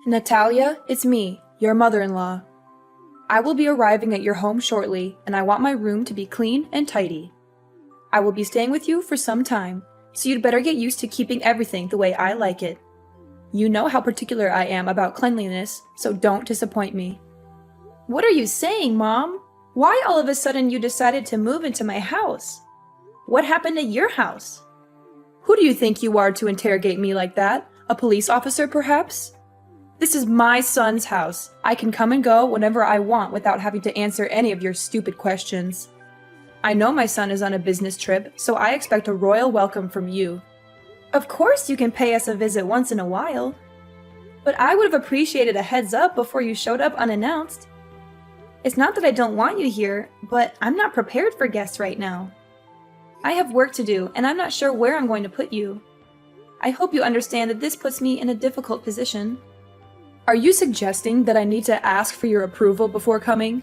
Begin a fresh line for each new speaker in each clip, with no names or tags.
Natalia, it's me, your mother-in-law. I will be arriving at your home shortly, and I want my room to be clean and tidy. I will be staying with you for some time, so you'd better get used to keeping everything the way I like it. You know how particular I am about cleanliness, so don't disappoint me. What are you saying, Mom? Why all of a sudden you decided to move into my house? What happened at your house? Who do you think you are to interrogate me like that? A police officer, perhaps? This is my son's house. I can come and go whenever I want without having to answer any of your stupid questions. I know my son is on a business trip, so I expect a royal welcome from you. Of course you can pay us a visit once in a while. But I would have appreciated a heads up before you showed up unannounced. It's not that I don't want you here, but I'm not prepared for guests right now. I have work to do, and I'm not sure where I'm going to put you. I hope you understand that this puts me in a difficult position. Are you suggesting that I need to ask for your approval before coming?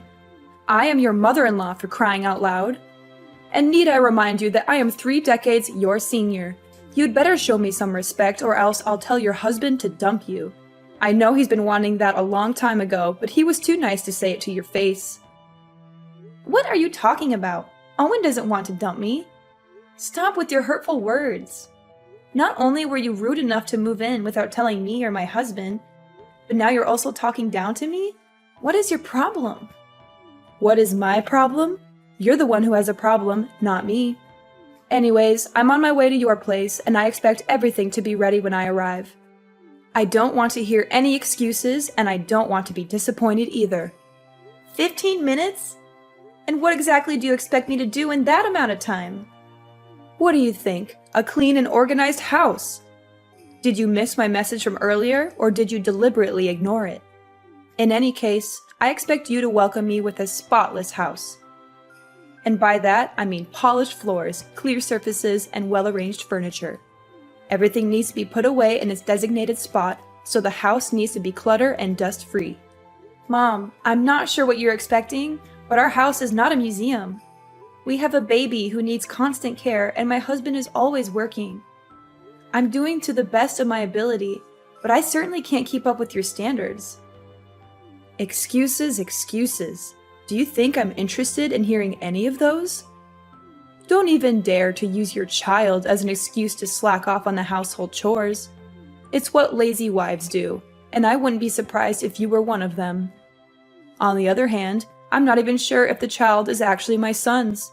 I am your mother-in-law, for crying out loud. And need I remind you that I am 3 decades your senior. You'd better show me some respect, or else I'll tell your husband to dump you. I know he's been wanting that a long time ago, but he was too nice to say it to your face. What are you talking about? Owen doesn't want to dump me. Stop with your hurtful words. Not only were you rude enough to move in without telling me or my husband, but now you're also talking down to me? What is your problem? What is my problem? You're the one who has a problem, not me. Anyways, I'm on my way to your place, and I expect everything to be ready when I arrive. I don't want to hear any excuses, and I don't want to be disappointed either. 15 minutes? And what exactly do you expect me to do in that amount of time? What do you think? A clean and organized house? Did you miss my message from earlier, or did you deliberately ignore it? In any case, I expect you to welcome me with a spotless house. And by that, I mean polished floors, clear surfaces, and well-arranged furniture. Everything needs to be put away in its designated spot, so the house needs to be clutter and dust-free. Mom, I'm not sure what you're expecting, but our house is not a museum. We have a baby who needs constant care, and my husband is always working. I'm doing to the best of my ability, but I certainly can't keep up with your standards. Excuses, excuses. Do you think I'm interested in hearing any of those? Don't even dare to use your child as an excuse to slack off on the household chores. It's what lazy wives do, and I wouldn't be surprised if you were one of them. On the other hand, I'm not even sure if the child is actually my son's.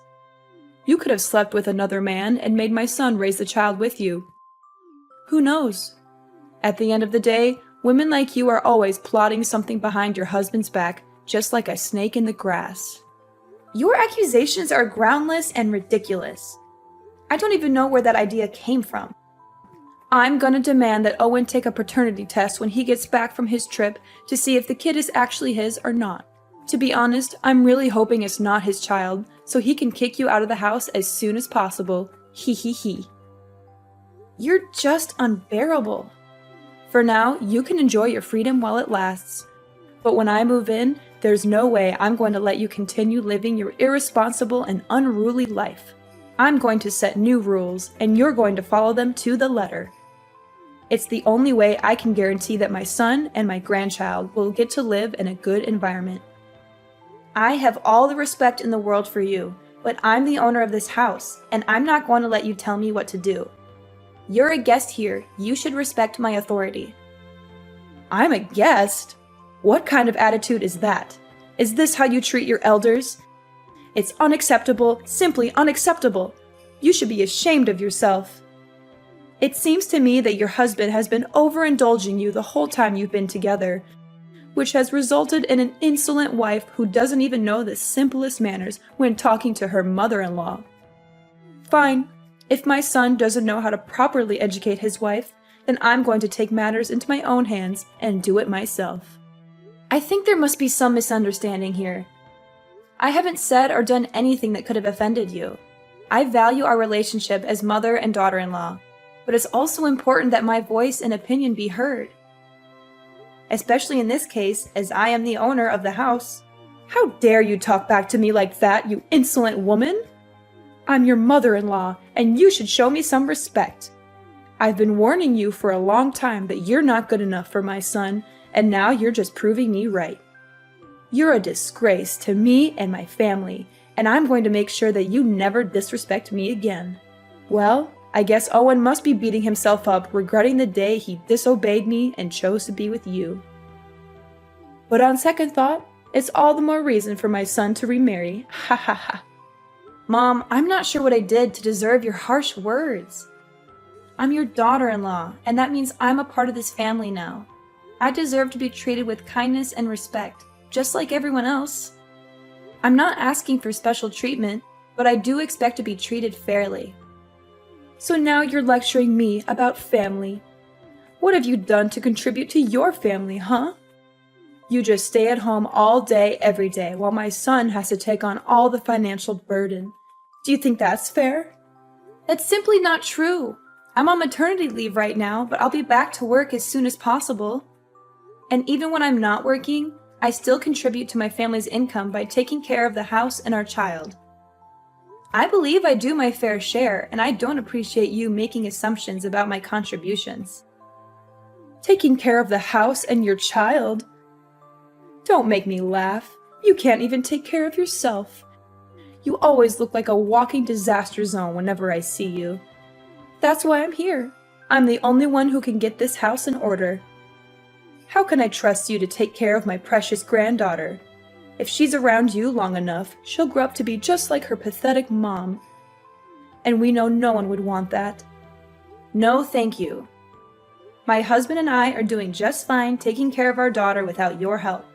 You could have slept with another man and made my son raise the child with you. Who knows? At the end of the day, women like you are always plotting something behind your husband's back, just like a snake in the grass. Your accusations are groundless and ridiculous. I don't even know where that idea came from. I'm gonna demand that Owen take a paternity test when he gets back from his trip to see if the kid is actually his or not. To be honest, I'm really hoping it's not his child, so he can kick you out of the house as soon as possible. Hee hee hee. You're just unbearable. For now, you can enjoy your freedom while it lasts. But when I move in, there's no way I'm going to let you continue living your irresponsible and unruly life. I'm going to set new rules, and you're going to follow them to the letter. It's the only way I can guarantee that my son and my grandchild will get to live in a good environment. I have all the respect in the world for you, but I'm the owner of this house, and I'm not going to let you tell me what to do. You're a guest here. You should respect my authority. I'm a guest? What kind of attitude is that? Is this how you treat your elders? It's unacceptable, simply unacceptable. You should be ashamed of yourself. It seems to me that your husband has been overindulging you the whole time you've been together, which has resulted in an insolent wife who doesn't even know the simplest manners when talking to her mother-in-law. Fine. If my son doesn't know how to properly educate his wife, then I'm going to take matters into my own hands and do it myself. I think there must be some misunderstanding here. I haven't said or done anything that could have offended you. I value our relationship as mother and daughter-in-law, but it's also important that my voice and opinion be heard. Especially in this case, as I am the owner of the house. How dare you talk back to me like that, you insolent woman? I'm your mother-in-law, and you should show me some respect. I've been warning you for a long time that you're not good enough for my son, and now you're just proving me right. You're a disgrace to me and my family, and I'm going to make sure that you never disrespect me again. Well, I guess Owen must be beating himself up, regretting the day he disobeyed me and chose to be with you. But on second thought, it's all the more reason for my son to remarry. Ha ha ha. Mom, I'm not sure what I did to deserve your harsh words. I'm your daughter-in-law, and that means I'm a part of this family now. I deserve to be treated with kindness and respect, just like everyone else. I'm not asking for special treatment, but I do expect to be treated fairly. So now you're lecturing me about family. What have you done to contribute to your family, huh? You just stay at home all day, every day, while my son has to take on all the financial burden. Do you think that's fair? That's simply not true. I'm on maternity leave right now, but I'll be back to work as soon as possible. And even when I'm not working, I still contribute to my family's income by taking care of the house and our child. I believe I do my fair share, and I don't appreciate you making assumptions about my contributions. Taking care of the house and your child? Don't make me laugh. You can't even take care of yourself. You always look like a walking disaster zone whenever I see you. That's why I'm here. I'm the only one who can get this house in order. How can I trust you to take care of my precious granddaughter? If she's around you long enough, she'll grow up to be just like her pathetic mom. And we know no one would want that. No, thank you. My husband and I are doing just fine taking care of our daughter without your help.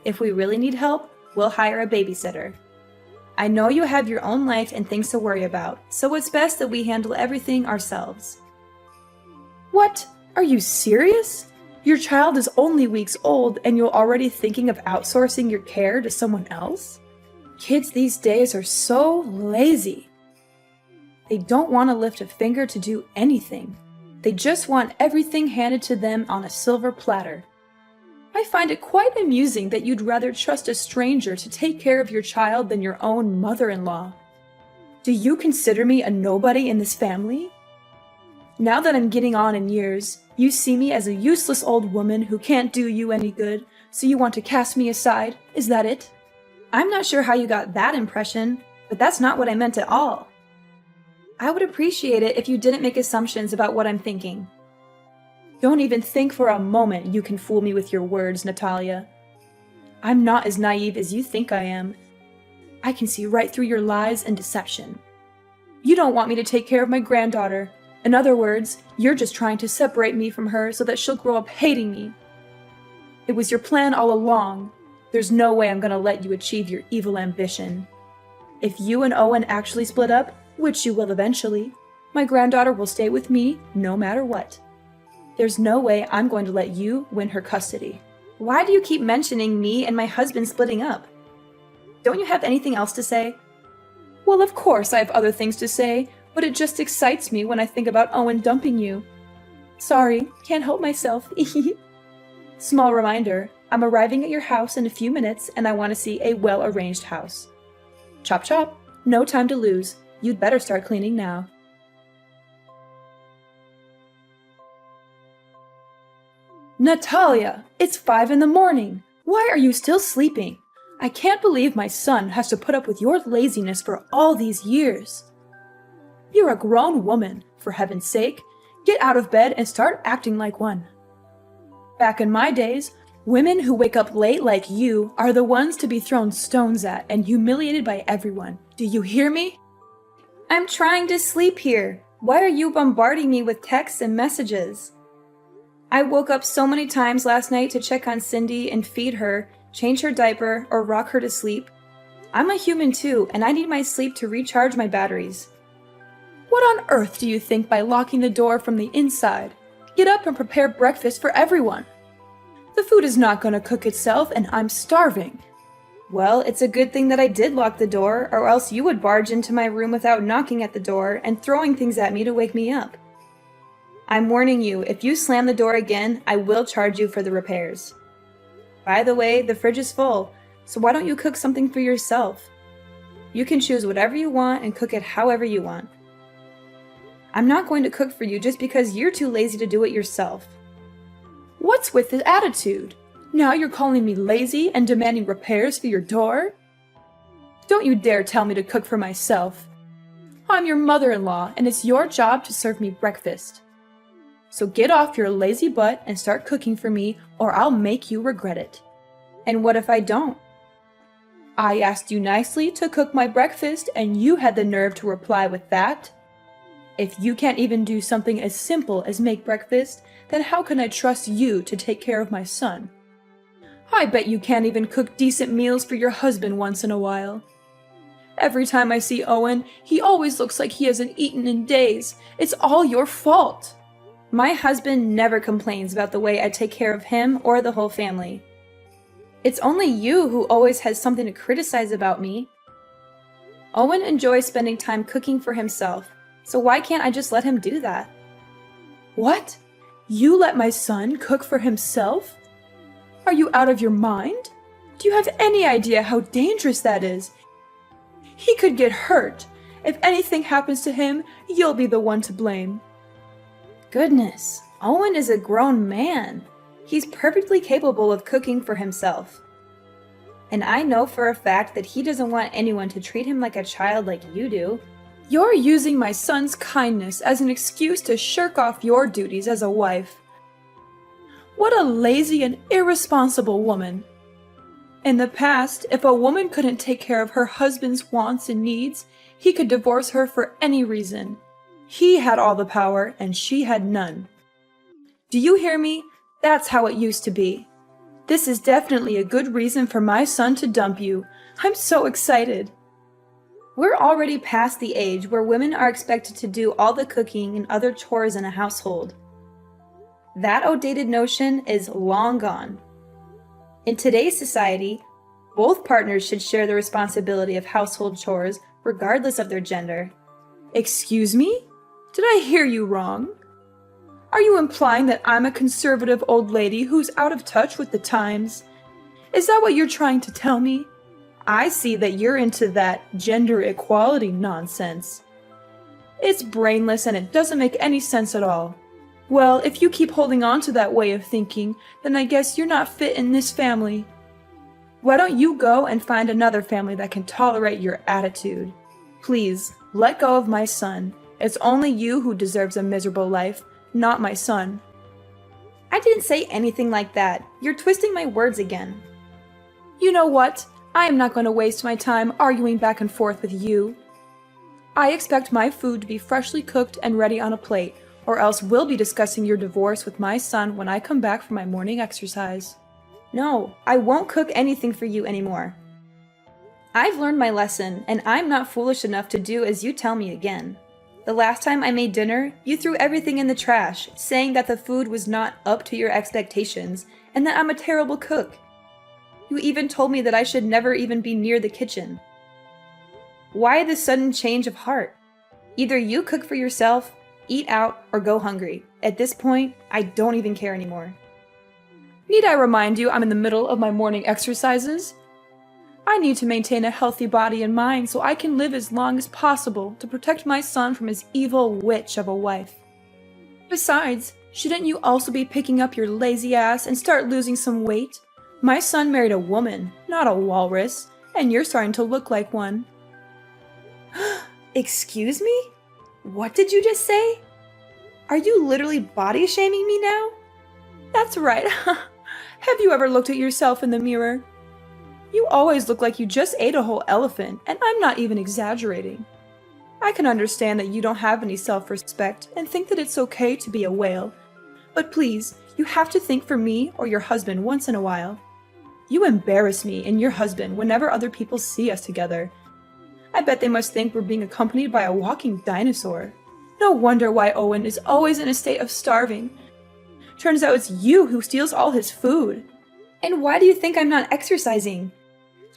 If we really need help, we'll hire a babysitter. I know you have your own life and things to worry about, so it's best that we handle everything ourselves. What? Are you serious? Your child is only weeks old and you're already thinking of outsourcing your care to someone else? Kids these days are so lazy. They don't want to lift a finger to do anything. They just want everything handed to them on a silver platter. I find it quite amusing that you'd rather trust a stranger to take care of your child than your own mother-in-law. Do you consider me a nobody in this family? Now that I'm getting on in years, you see me as a useless old woman who can't do you any good, so you want to cast me aside, is that it? I'm not sure how you got that impression, but that's not what I meant at all. I would appreciate it if you didn't make assumptions about what I'm thinking. Don't even think for a moment you can fool me with your words, Natalia. I'm not as naive as you think I am. I can see right through your lies and deception. You don't want me to take care of my granddaughter. In other words, you're just trying to separate me from her so that she'll grow up hating me. It was your plan all along. There's no way I'm gonna let you achieve your evil ambition. If you and Owen actually split up, which you will eventually, my granddaughter will stay with me no matter what. There's no way I'm going to let you win her custody. Why do you keep mentioning me and my husband splitting up? Don't you have anything else to say? Well, of course I have other things to say, but it just excites me when I think about Owen dumping you. Sorry, can't help myself. Small reminder, I'm arriving at your house in a few minutes and I want to see a well-arranged house. Chop chop, no time to lose. You'd better start cleaning now. Natalia, it's 5 in the morning. Why are you still sleeping? I can't believe my son has to put up with your laziness for all these years. You're a grown woman, for heaven's sake. Get out of bed and start acting like one. Back in my days, women who wake up late like you are the ones to be thrown stones at and humiliated by everyone. Do you hear me? I'm trying to sleep here. Why are you bombarding me with texts and messages? I woke up so many times last night to check on Cindy and feed her, change her diaper, or rock her to sleep. I'm a human too, and I need my sleep to recharge my batteries. What on earth do you think by locking the door from the inside? Get up and prepare breakfast for everyone. The food is not going to cook itself, and I'm starving. Well, it's a good thing that I did lock the door, or else you would barge into my room without knocking at the door and throwing things at me to wake me up. I'm warning you, if you slam the door again, I will charge you for the repairs. By the way, the fridge is full, so why don't you cook something for yourself? You can choose whatever you want and cook it however you want. I'm not going to cook for you just because you're too lazy to do it yourself. What's with this attitude? Now you're calling me lazy and demanding repairs for your door? Don't you dare tell me to cook for myself. I'm your mother-in-law, and it's your job to serve me breakfast. So get off your lazy butt and start cooking for me, or I'll make you regret it. And what if I don't? I asked you nicely to cook my breakfast, and you had the nerve to reply with that? If you can't even do something as simple as make breakfast, then how can I trust you to take care of my son? I bet you can't even cook decent meals for your husband once in a while. Every time I see Owen, he always looks like he hasn't eaten in days. It's all your fault. My husband never complains about the way I take care of him or the whole family. It's only you who always has something to criticize about me. Owen enjoys spending time cooking for himself, so why can't I just let him do that? What? You let my son cook for himself? Are you out of your mind? Do you have any idea how dangerous that is? He could get hurt. If anything happens to him, you'll be the one to blame. Goodness, Owen is a grown man. He's perfectly capable of cooking for himself. And I know for a fact that he doesn't want anyone to treat him like a child like you do. You're using my son's kindness as an excuse to shirk off your duties as a wife. What a lazy and irresponsible woman. In the past, if a woman couldn't take care of her husband's wants and needs, he could divorce her for any reason. He had all the power and she had none. Do you hear me? That's how it used to be. This is definitely a good reason for my son to dump you. I'm so excited. We're already past the age where women are expected to do all the cooking and other chores in a household. That outdated notion is long gone. In today's society, both partners should share the responsibility of household chores regardless of their gender. Excuse me? Did I hear you wrong? Are you implying that I'm a conservative old lady who's out of touch with the times? Is that what you're trying to tell me? I see that you're into that gender equality nonsense. It's brainless and it doesn't make any sense at all. Well, if you keep holding on to that way of thinking, then I guess you're not fit in this family. Why don't you go and find another family that can tolerate your attitude? Please, let go of my son. It's only you who deserves a miserable life, not my son. I didn't say anything like that. You're twisting my words again. You know what? I am not going to waste my time arguing back and forth with you. I expect my food to be freshly cooked and ready on a plate, or else we'll be discussing your divorce with my son when I come back from my morning exercise. No, I won't cook anything for you anymore. I've learned my lesson, and I'm not foolish enough to do as you tell me again. The last time I made dinner, you threw everything in the trash, saying that the food was not up to your expectations, and that I'm a terrible cook. You even told me that I should never even be near the kitchen. Why this sudden change of heart? Either you cook for yourself, eat out, or go hungry. At this point, I don't even care anymore. Need I remind you I'm in the middle of my morning exercises? I need to maintain a healthy body and mind so I can live as long as possible to protect my son from his evil witch of a wife. Besides, shouldn't you also be picking up your lazy ass and start losing some weight? My son married a woman, not a walrus, and you're starting to look like one. Excuse me? What did you just say? Are you literally body shaming me now? That's right. Have you ever looked at yourself in the mirror? You always look like you just ate a whole elephant, and I'm not even exaggerating. I can understand that you don't have any self-respect and think that it's okay to be a whale. But please, you have to think for me or your husband once in a while. You embarrass me and your husband whenever other people see us together. I bet they must think we're being accompanied by a walking dinosaur. No wonder why Owen is always in a state of starving. Turns out it's you who steals all his food. And why do you think I'm not exercising?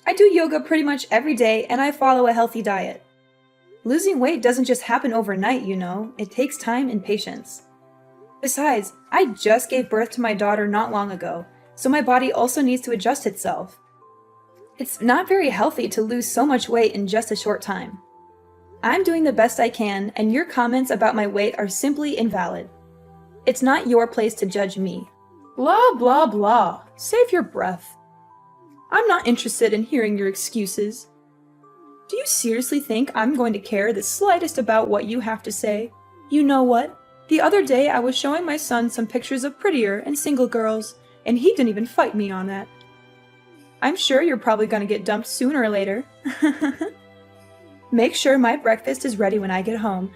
I do yoga pretty much every day and I follow a healthy diet. Losing weight doesn't just happen overnight, you know. It takes time and patience. Besides, I just gave birth to my daughter not long ago, so my body also needs to adjust itself. It's not very healthy to lose so much weight in just a short time. I'm doing the best I can, and your comments about my weight are simply invalid. It's not your place to judge me. Blah, blah, blah. Save your breath. I'm not interested in hearing your excuses. Do you seriously think I'm going to care the slightest about what you have to say? You know what? The other day I was showing my son some pictures of prettier and single girls, and he didn't even fight me on that. I'm sure you're probably going to get dumped sooner or later. Make sure my breakfast is ready when I get home,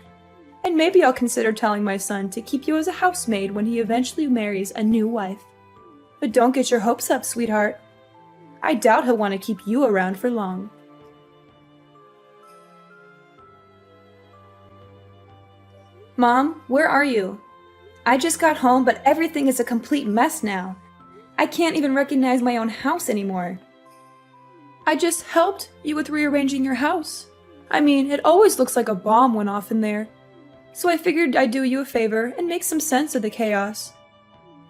and maybe I'll consider telling my son to keep you as a housemaid when he eventually marries a new wife. But don't get your hopes up, sweetheart. I doubt he'll want to keep you around for long. Mom, where are you? I just got home, but everything is a complete mess now. I can't even recognize my own house anymore. I just helped you with rearranging your house. I mean, it always looks like a bomb went off in there. So I figured I'd do you a favor and make some sense of the chaos.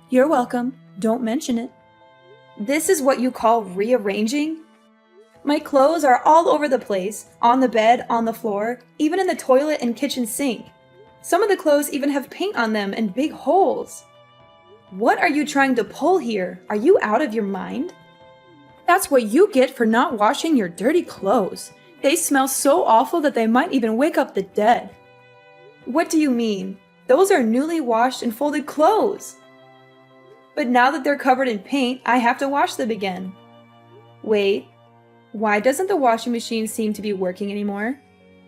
You're welcome. Don't mention it. This is what you call rearranging? My clothes are all over the place, on the bed, on the floor, even in the toilet and kitchen sink. Some of the clothes even have paint on them and big holes. What are you trying to pull here? Are you out of your mind? That's what you get for not washing your dirty clothes. They smell so awful that they might even wake up the dead. What do you mean? Those are newly washed and folded clothes. But now that they're covered in paint, I have to wash them again. Wait, why doesn't the washing machine seem to be working anymore?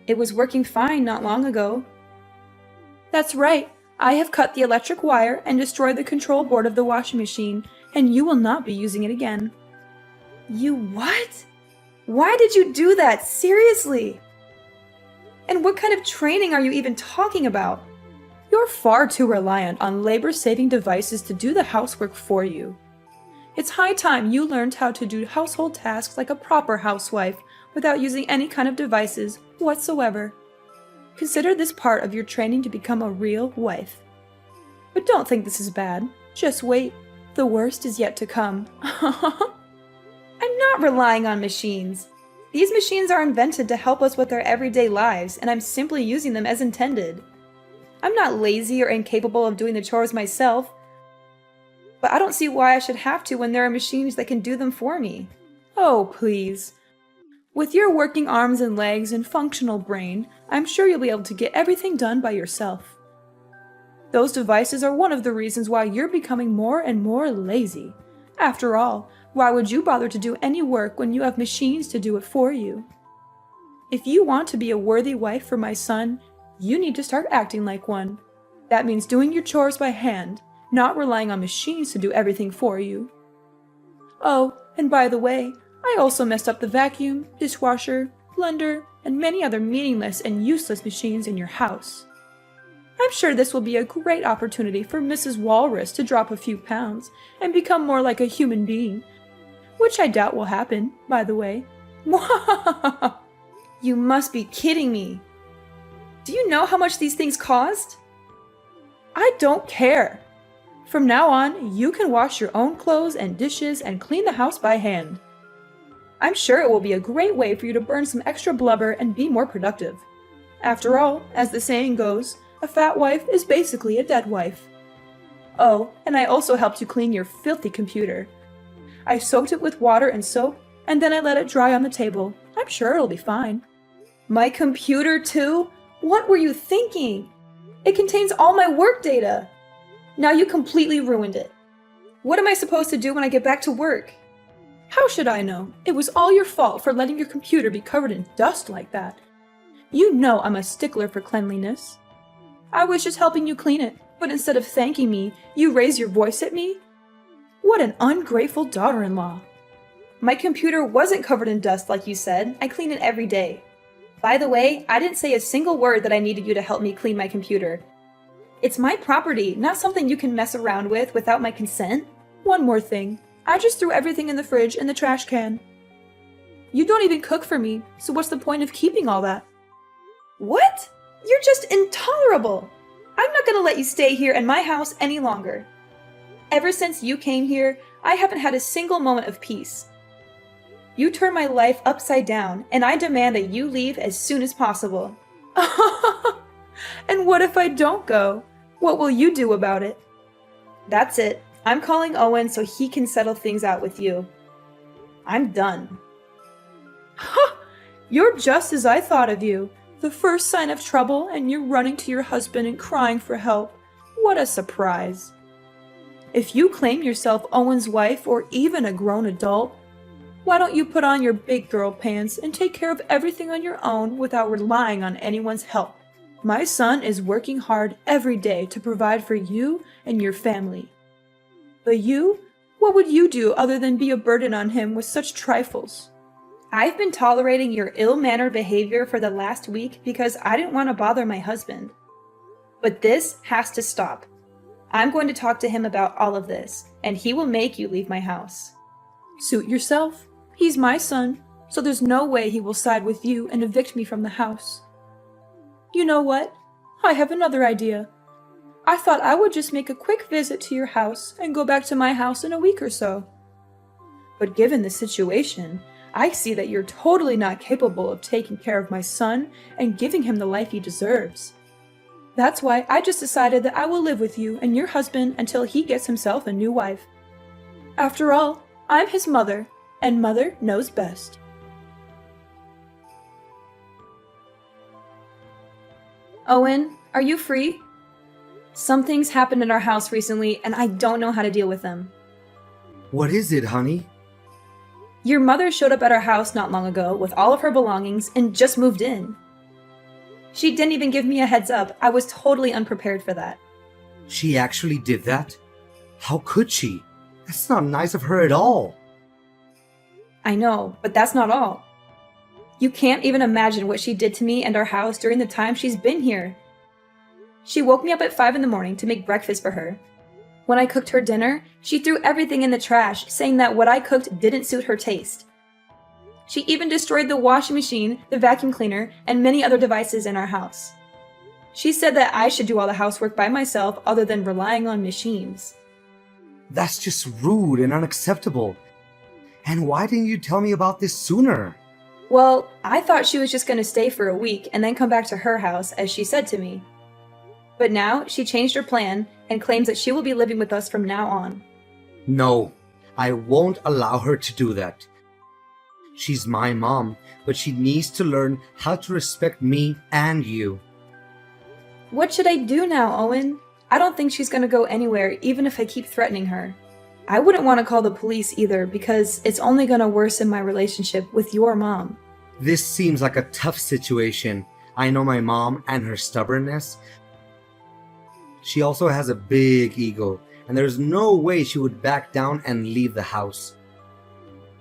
It was working fine not long ago. That's right. I have cut the electric wire and destroyed the control board of the washing machine, and you will not be using it again. You what? Why did you do that? Seriously? And what kind of training are you even talking about? You're far too reliant on labor-saving devices to do the housework for you. It's high time you learned how to do household tasks like a proper housewife without using any kind of devices whatsoever. Consider this part of your training to become a real wife. But don't think this is bad. Just wait. The worst is yet to come. I'm not relying on machines. These machines are invented to help us with our everyday lives, and I'm simply using them as intended. I'm not lazy or incapable of doing the chores myself, but I don't see why I should have to when there are machines that can do them for me. Oh, please. With your working arms and legs and functional brain, I'm sure you'll be able to get everything done by yourself. Those devices are one of the reasons why you're becoming more and more lazy. After all, why would you bother to do any work when you have machines to do it for you? If you want to be a worthy wife for my son, you need to start acting like one. That means doing your chores by hand, not relying on machines to do everything for you. Oh, and by the way, I also messed up the vacuum, dishwasher, blender, and many other meaningless and useless machines in your house. I'm sure this will be a great opportunity for Mrs. Walrus to drop a few pounds and become more like a human being, which I doubt will happen, by the way. You must be kidding me. Do you know how much these things cost? I don't care. From now on, you can wash your own clothes and dishes and clean the house by hand. I'm sure it will be a great way for you to burn some extra blubber and be more productive. After all, as the saying goes, a fat wife is basically a dead wife. Oh, and I also helped you clean your filthy computer. I soaked it with water and soap, and then I let it dry on the table. I'm sure it'll be fine. My computer too? What were you thinking? It contains all my work data. Now you completely ruined it. What am I supposed to do when I get back to work? How should I know? It was all your fault for letting your computer be covered in dust like that. You know I'm a stickler for cleanliness. I was just helping you clean it, but instead of thanking me, you raise your voice at me? What an ungrateful daughter-in-law. My computer wasn't covered in dust like you said. I clean it every day. By the way, I didn't say a single word that I needed you to help me clean my computer. It's my property, not something you can mess around with without my consent. One more thing. I just threw everything in the fridge in the trash can. You don't even cook for me, so what's the point of keeping all that? What? You're just intolerable! I'm not gonna let you stay here in my house any longer. Ever since you came here, I haven't had a single moment of peace. You turned my life upside down, and I demand that you leave as soon as possible. And what if I don't go? What will you do about it? That's it. I'm calling Owen so he can settle things out with you. I'm done. Ha! You're just as I thought of you. The first sign of trouble and you're running to your husband and crying for help. What a surprise. If you claim yourself Owen's wife or even a grown adult, why don't you put on your big girl pants and take care of everything on your own without relying on anyone's help? My son is working hard every day to provide for you and your family. But you? What would you do other than be a burden on him with such trifles? I've been tolerating your ill-mannered behavior for the last week because I didn't want to bother my husband. But this has to stop. I'm going to talk to him about all of this, and he will make you leave my house. Suit yourself. He's my son, so there's no way he will side with you and evict me from the house. You know what? I have another idea. I thought I would just make a quick visit to your house and go back to my house in a week or so. But given the situation, I see that you're totally not capable of taking care of my son and giving him the life he deserves. That's why I just decided that I will live with you and your husband until he gets himself a new wife. After all, I'm his mother, and mother knows best. Owen, are you free? Something's happened in our house recently, and I don't know how to deal with them.
What is it, honey?
Your mother showed up at our house not long ago with all of her belongings and just moved in. She didn't even give me a heads up. I was totally unprepared for that.
She actually did that? How could she? That's not nice of her at all.
I know, but that's not all. You can't even imagine what she did to me and our house during the time she's been here. She woke me up at 5 in the morning to make breakfast for her. When I cooked her dinner, she threw everything in the trash, saying that what I cooked didn't suit her taste. She even destroyed the washing machine, the vacuum cleaner, and many other devices in our house. She said that I should do all the housework by myself other than relying on machines.
That's just rude and unacceptable. And why didn't you tell me about this sooner?
Well, I thought she was just going to stay for a week and then come back to her house, as she said to me. But now she changed her plan and claims that she will be living with us from now on.
No, I won't allow her to do that. She's my mom, but she needs to learn how to respect me and you.
What should I do now, Owen? I don't think she's going to go anywhere, even if I keep threatening her. I wouldn't want to call the police either, because it's only going to worsen my relationship with your mom.
This seems like a tough situation. I know my mom and her stubbornness. She also has a big ego, and there's no way she would back down and leave the house.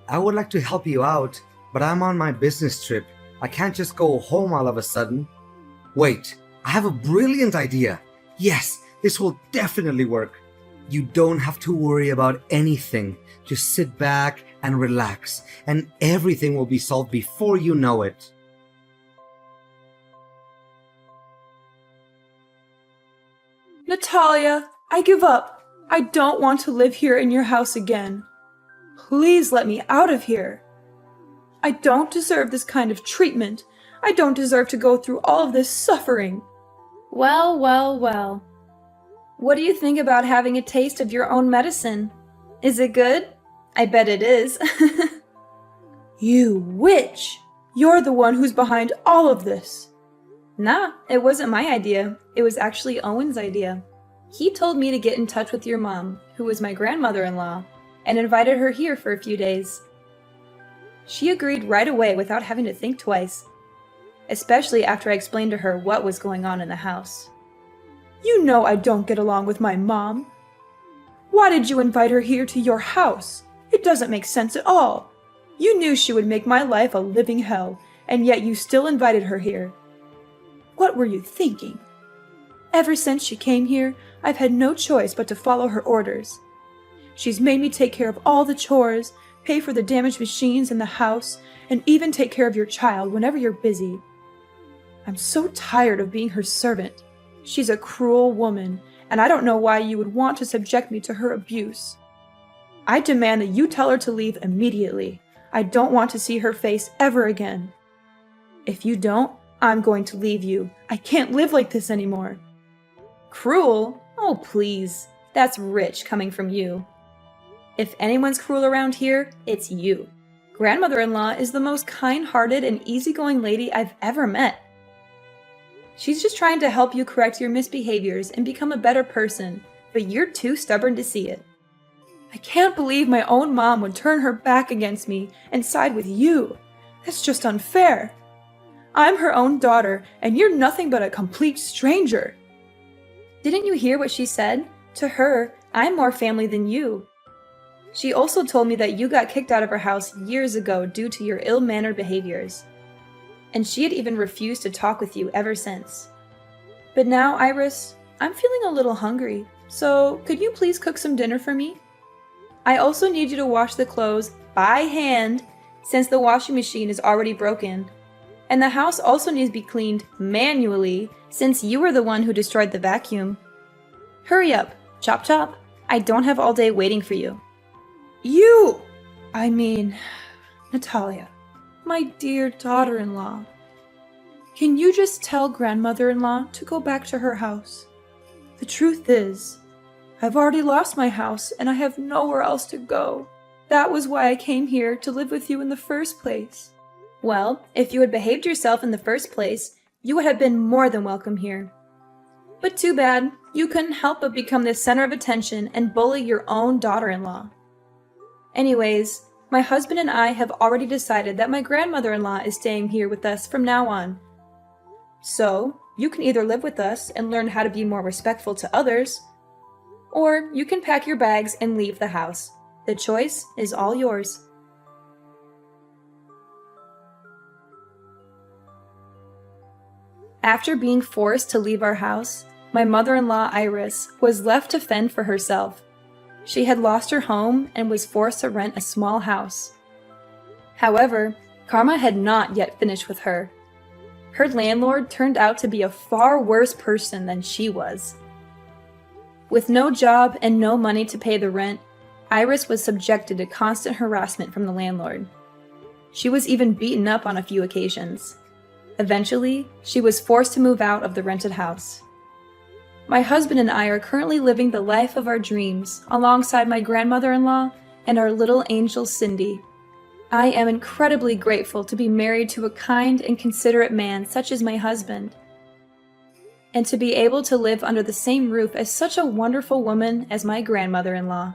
I would like to help you out, but I'm on my business trip. I can't just go home all of a sudden. Wait, I have a brilliant idea. Yes, this will definitely work. You don't have to worry about anything. Just sit back and relax, and everything will be solved before you know it.
Natalia, I give up. I don't want to live here in your house again. Please let me out of here. I don't deserve this kind of treatment. I don't deserve to go through all of this suffering. Well, well, well. What do you think about having a taste of your own medicine? Is it good? I bet it is. You witch! You're the one who's behind all of this. Nah, it wasn't my idea. It was actually Owen's idea. He told me to get in touch with your mom, who was my grandmother-in-law, and invited her here for a few days. She agreed right away without having to think twice, especially after I explained to her what was going on in the house. You know I don't get along with my mom. Why did you invite her here to your house? It doesn't make sense at all. You knew she would make my life a living hell, and yet you still invited her here. What were you thinking? Ever since she came here, I've had no choice but to follow her orders. She's made me take care of all the chores, pay for the damaged machines in the house, and even take care of your child whenever you're busy. I'm so tired of being her servant. She's a cruel woman, and I don't know why you would want to subject me to her abuse. I demand that you tell her to leave immediately. I don't want to see her face ever again. If you don't, I'm going to leave you. I can't live like this anymore. Cruel? Oh, please. That's rich coming from you. If anyone's cruel around here, it's you. Grandmother-in-law is the most kind-hearted and easygoing lady I've ever met. She's just trying to help you correct your misbehaviors and become a better person, but you're too stubborn to see it. I can't believe my own mom would turn her back against me and side with you. That's just unfair. I'm her own daughter, and you're nothing but a complete stranger. Didn't you hear what she said? To her, I'm more family than you. She also told me that you got kicked out of her house years ago due to your ill-mannered behaviors. And she had even refused to talk with you ever since. But now, Iris, I'm feeling a little hungry, so could you please cook some dinner for me? I also need you to wash the clothes by hand since the washing machine is already broken. And the house also needs to be cleaned manually since you were the one who destroyed the vacuum. Hurry up, chop chop. I don't have all day waiting for you. Natalia, my dear daughter-in-law. Can you just tell grandmother-in-law to go back to her house? The truth is, I've already lost my house and I have nowhere else to go. That was why I came here to live with you in the first place. Well, if you had behaved yourself in the first place, you would have been more than welcome here. But too bad, you couldn't help but become the center of attention and bully your own daughter-in-law. Anyways, my husband and I have already decided that my grandmother-in-law is staying here with us from now on. So, you can either live with us and learn how to be more respectful to others, or you can pack your bags and leave the house. The choice is all yours. After being forced to leave our house, my mother-in-law Iris was left to fend for herself. She had lost her home and was forced to rent a small house. However, karma had not yet finished with her. Her landlord turned out to be a far worse person than she was. With no job and no money to pay the rent, Iris was subjected to constant harassment from the landlord. She was even beaten up on a few occasions. Eventually, she was forced to move out of the rented house. My husband and I are currently living the life of our dreams alongside my grandmother-in-law and our little angel Cindy. I am incredibly grateful to be married to a kind and considerate man such as my husband, and to be able to live under the same roof as such a wonderful woman as my grandmother-in-law.